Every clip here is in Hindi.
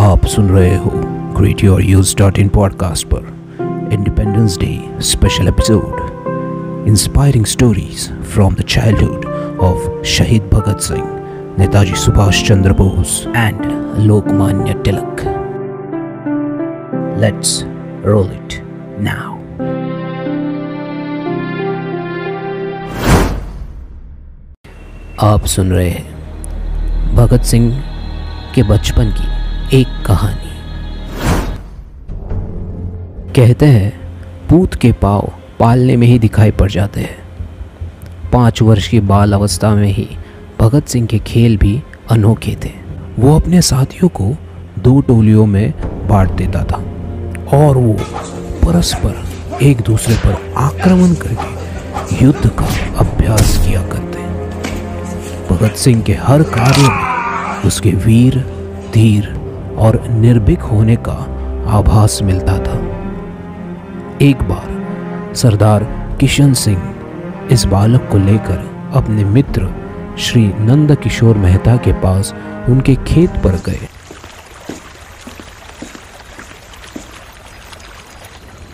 आप सुन रहे हो createyouruse.in पॉडकास्ट पर independence day special episode inspiring stories from the childhood of शहीद Bhagat Singh, Netaji Subhash Chandra Bose and Lokmanya Tilak. Let's roll it now. आप सुन रहे हैं भगत सिंह के बचपन की एक कहानी। कहते हैं पूत के पाँव पालने में ही दिखाई पड़ जाते हैं। 5 वर्ष की बाल अवस्था में ही भगत सिंह के खेल भी अनोखे थे। वो अपने साथियों को 2 टोलियों में बांट देता था और वो परस्पर एक दूसरे पर आक्रमण करके युद्ध का अभ्यास किया करते। भगत सिंह के हर कार्य में उसके वीर, धीर और निर्भीक होने का आभास मिलता था। एक बार सरदार किशन सिंह इस बालक को लेकर अपने मित्र श्री नंद किशोर मेहता के पास उनके खेत पर गए।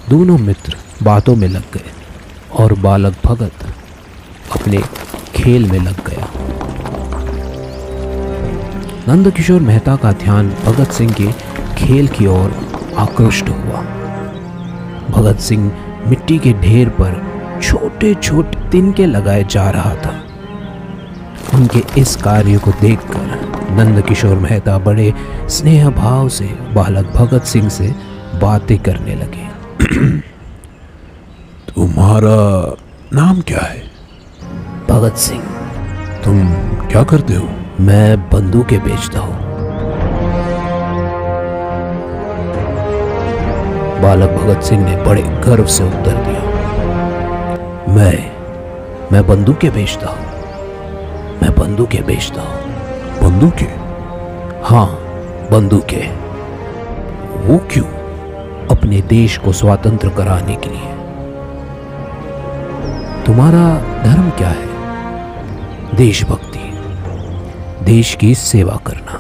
दोनों मित्र बातों में लग गए और बालक भगत अपने खेल में लग गया। नंद किशोर मेहता का ध्यान भगत सिंह के खेल की ओर आकृष्ट हुआ। भगत सिंह मिट्टी के ढेर पर छोटे छोटे तिनके लगाए जा रहा था। उनके इस कार्य को देखकर नंद किशोर मेहता बड़े स्नेह भाव से बालक भगत सिंह से बातें करने लगे। तुम्हारा नाम क्या है? भगत सिंह। तुम क्या करते हो? मैं बंदूकें बेचता हूँ। बालक भगत सिंह ने बड़े गर्व से उत्तर दिया। मैं बंदूकें बेचता हूँ। मैं बंदूकें बेचता हूँ। बंदूकें? हाँ, बंदूकें। वो क्यों? अपने देश को स्वतंत्र कराने के लिए। तुम्हारा धर्म क्या है? देशभक्ति, देश की सेवा करना।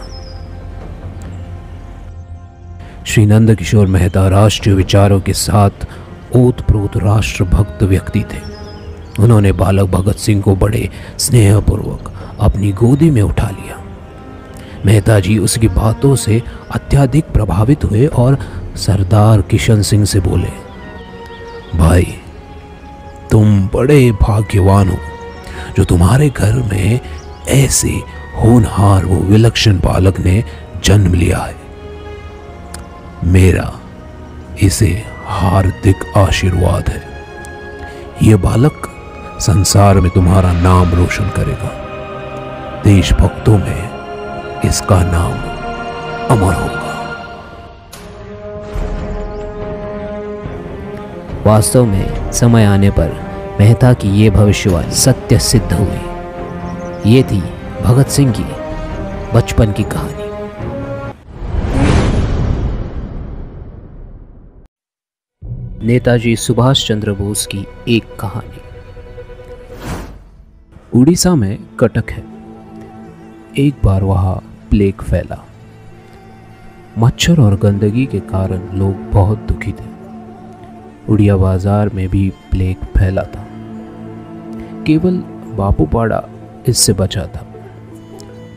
श्री नंद किशोर मेहता राष्ट्रीय विचारों के साथ ओतप्रोत राष्ट्रभक्त व्यक्ति थे। उन्होंने बालक भगत सिंह को बड़े स्नेहपूर्वक अपनी गोदी में उठा लिया। मेहता जी उसकी बातों से अत्यधिक प्रभावित हुए और सरदार किशन सिंह से बोले, भाई, तुम बड़े भाग्यवान हो जो तुम्हारे घर में ऐसे होनहार वो विलक्षण बालक ने जन्म लिया है। मेरा इसे हार्दिक आशीर्वाद है। ये बालक संसार में तुम्हारा नाम रोशन करेगा। देशभक्तों में इसका नाम अमर होगा। वास्तव में समय आने पर मेहता की ये भविष्यवाणी सत्य सिद्ध हुई। ये थी भगत सिंह की बचपन की कहानी। नेताजी सुभाष चंद्र बोस की एक कहानी। उड़ीसा में कटक है। एक बार वहां प्लेग फैला। मच्छर और गंदगी के कारण लोग बहुत दुखी थे। उड़िया बाजार में भी प्लेग फैला था। केवल बापूपाड़ा इससे बचा था।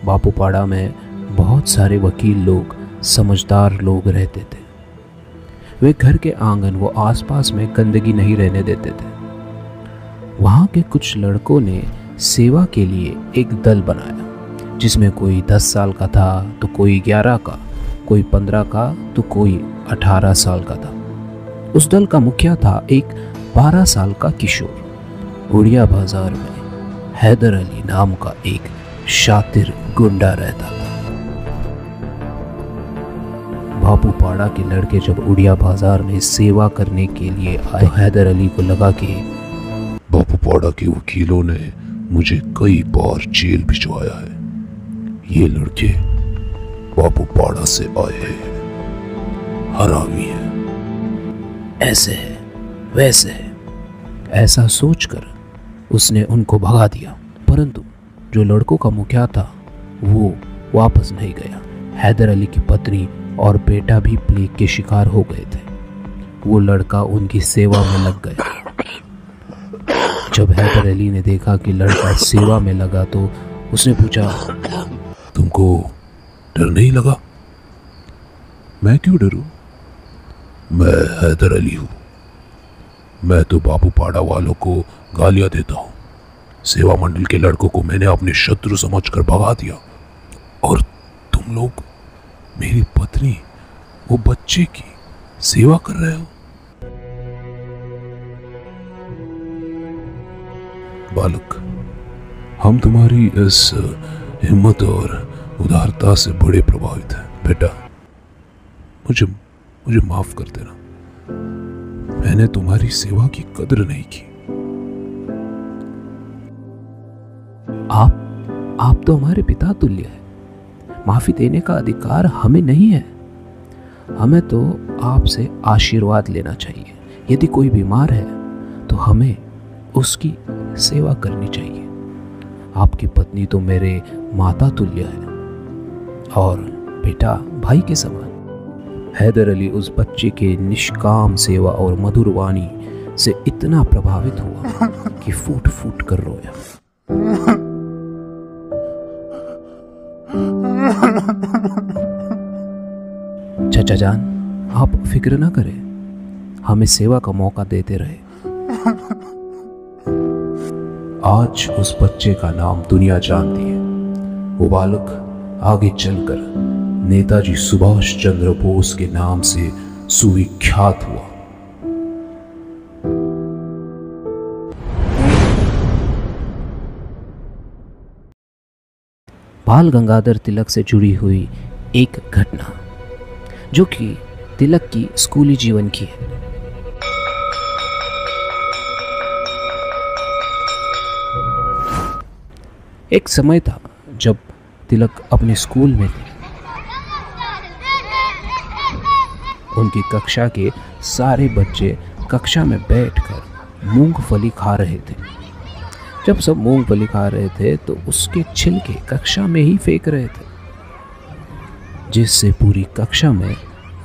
बापूपाड़ा में बहुत सारे वकील लोग, समझदार लोग रहते थे। वे घर के आंगन व आसपास में गंदगी नहीं रहने देते थे। वहाँ के कुछ लड़कों ने सेवा के लिए एक दल बनाया, जिसमें कोई 10 साल का था तो कोई 11 का, कोई 15 का तो कोई 18 साल का था। उस दल का मुखिया था एक 12 साल का किशोर। उड़िया बाजार में हैदर अली नाम का एक शातिर गुंडा रहता था। बापूपाड़ा के लड़के जब उड़िया बाजार में सेवा करने के लिए आए तो हैदर अली को लगा कि बापूपाड़ा के वकीलों ने मुझे कई बार जेल भिजवाया है। ये लड़के बापूपाड़ा से आए हैं, हरामी है, ऐसे है वैसे है। ऐसा सोचकर उसने उनको भगा दिया। परंतु जो लड़कों का मुखिया था वो वापस नहीं गया। हैदर अली की पत्नी और बेटा भी प्लेग के शिकार हो गए थे। वो लड़का उनकी सेवा में लग गया। जब हैदर अली ने देखा कि लड़का सेवा में लगा तो उसने पूछा, तुमको डर नहीं लगा? मैं क्यों डरूं? मैं हैदर अली हूं। मैं तो बाबू पाड़ा वालों को गालियां देता हूं। सेवा मंडल के लड़कों को मैंने अपने शत्रु समझकर भगा दिया, और तुम लोग मेरी पत्नी, वो बच्चे की सेवा कर रहे हो। बालक, हम तुम्हारी इस हिम्मत और उदारता से बड़े प्रभावित हैं। बेटा, मुझे माफ कर देना। मैंने तुम्हारी सेवा की कदर नहीं की। आप तो हमारे पिता तुल्य है। माफी देने का अधिकार हमें नहीं है। हमें तो आपसे आशीर्वाद लेना चाहिए। यदि कोई बीमार है तो हमें उसकी सेवा करनी चाहिए। आपकी पत्नी तो मेरे माता तुल्य है और बेटा भाई के समान। हैदर अली उस बच्चे के निष्काम सेवा और मधुर वाणी से इतना प्रभावित हुआ कि फूट फूट कर रोया। चाचा जान, आप फिक्र ना करें, हमें सेवा का मौका देते रहे। आज उस बच्चे का नाम दुनिया जानती है। वो बालक आगे चलकर नेताजी सुभाष चंद्र बोस के नाम से सुविख्यात हुआ। बाल गंगाधर तिलक से जुड़ी हुई एक घटना, जो कि तिलक की स्कूली जीवन की है। एक समय था जब तिलक अपने स्कूल में थे। उनकी कक्षा के सारे बच्चे कक्षा में बैठकर मूंगफली खा रहे थे। जब सब मूंगफली खा रहे थे तो उसके छिलके कक्षा में ही फेंक रहे थे, जिससे पूरी कक्षा में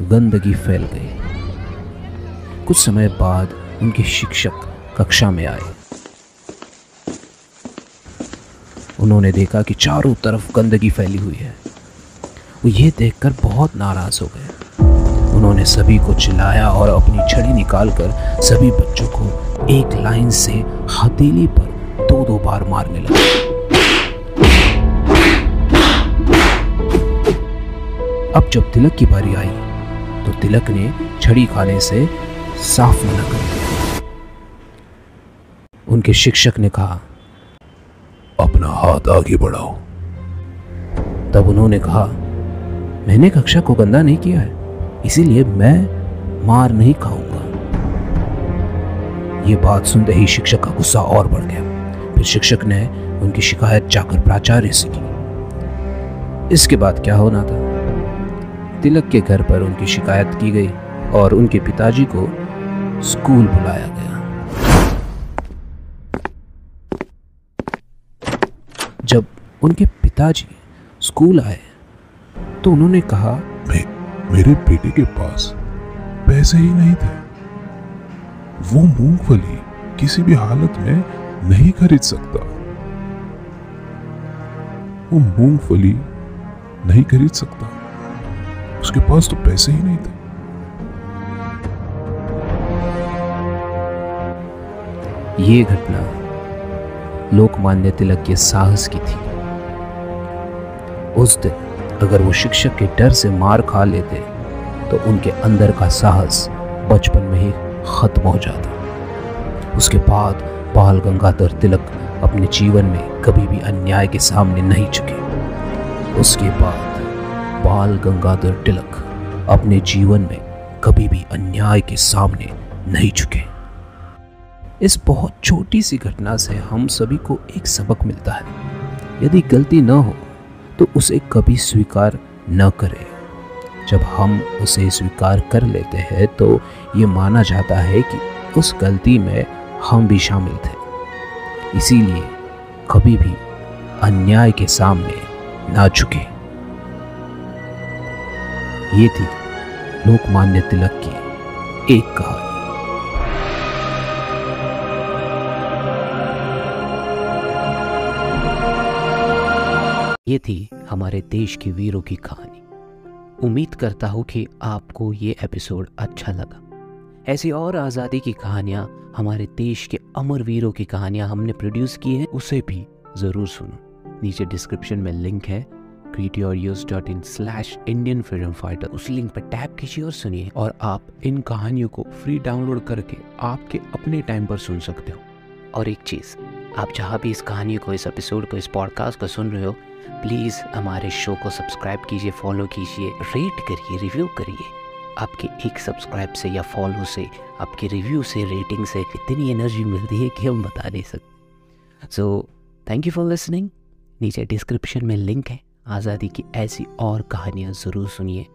गंदगी फैल गई। कुछ समय बाद उनके शिक्षक कक्षा में आए। उन्होंने देखा कि चारों तरफ गंदगी फैली हुई है। वो ये देखकर बहुत नाराज हो गए। उन्होंने सभी को चिल्लाया और अपनी छड़ी निकालकर सभी बच्चों को एक लाइन से हथेली पर 2-2 बार मारने लगे। अब जब तिलक की बारी आई तो तिलक ने छड़ी खाने से साफ मना कर दिया। उनके शिक्षक ने कहा, अपना हाथ आगे बढ़ाओ। तब उन्होंने कहा, मैंने कक्षा को गंदा नहीं किया है, इसीलिए मैं मार नहीं खाऊंगा। ये बात सुनते ही शिक्षक का गुस्सा और बढ़ गया। फिर शिक्षक ने उनकी शिकायत जाकर प्राचार्य से की। इसके बाद क्या होना था, तिलक के घर पर उनकी शिकायत की गई और उनके पिताजी को स्कूल बुलाया गया। जब उनके पिताजी स्कूल आए तो उन्होंने कहा, मेरे बेटे के पास पैसे ही नहीं थे। वो मूंगफली किसी भी हालत में नहीं खरीद सकता। वो मूंगफली नहीं खरीद सकता, उसके पास तो पैसे ही नहीं थे। ये घटना लोकमान्य तिलक के साहस की थी। उस दिन अगर वो शिक्षक के डर से मार खा लेते तो उनके अंदर का साहस बचपन में ही खत्म हो जाता। उसके बाद बाल गंगाधर तिलक अपने जीवन में कभी भी अन्याय के सामने नहीं झुके। उसके बाद बाल गंगाधर तिलक अपने जीवन में कभी भी अन्याय के सामने नहीं झुके। इस बहुत छोटी सी घटना से हम सभी को एक सबक मिलता है। यदि गलती न हो तो उसे कभी स्वीकार न करें। जब हम उसे स्वीकार कर लेते हैं तो ये माना जाता है कि उस गलती में हम भी शामिल थे। इसीलिए कभी भी अन्याय के सामने ना झुके। ये थी लोकमान्य तिलक की एक कहानी। ये थी हमारे देश के वीरों की कहानी। उम्मीद करता हूँ कि आपको ये एपिसोड अच्छा लगा। ऐसी और आज़ादी की कहानियाँ, हमारे देश के अमर वीरों की कहानियाँ हमने प्रोड्यूस की है, उसे भी ज़रूर सुनो। नीचे डिस्क्रिप्शन में लिंक है createyouruse.in/Indian Freedom Fighter। उस लिंक पर टैप कीजिए और सुनिए। और आप इन कहानियों को फ्री डाउनलोड करके आपके अपने टाइम पर सुन सकते हो। और एक चीज़, आप जहाँ भी इस कहानी को, इस एपिसोड को, इस पॉडकास्ट को सुन रहे हो, प्लीज़ हमारे शो को सब्सक्राइब कीजिए, फॉलो कीजिए, रेट करिए, रिव्यू करिए। आपके एक सब्सक्राइब से या फॉलो से, आपके रिव्यू से, रेटिंग से इतनी एनर्जी मिलती है कि हम बता नहीं सकते। So thank you for listening. नीचे डिस्क्रिप्शन में लिंक है। आज़ादी की ऐसी और कहानियाँ ज़रूर सुनिए।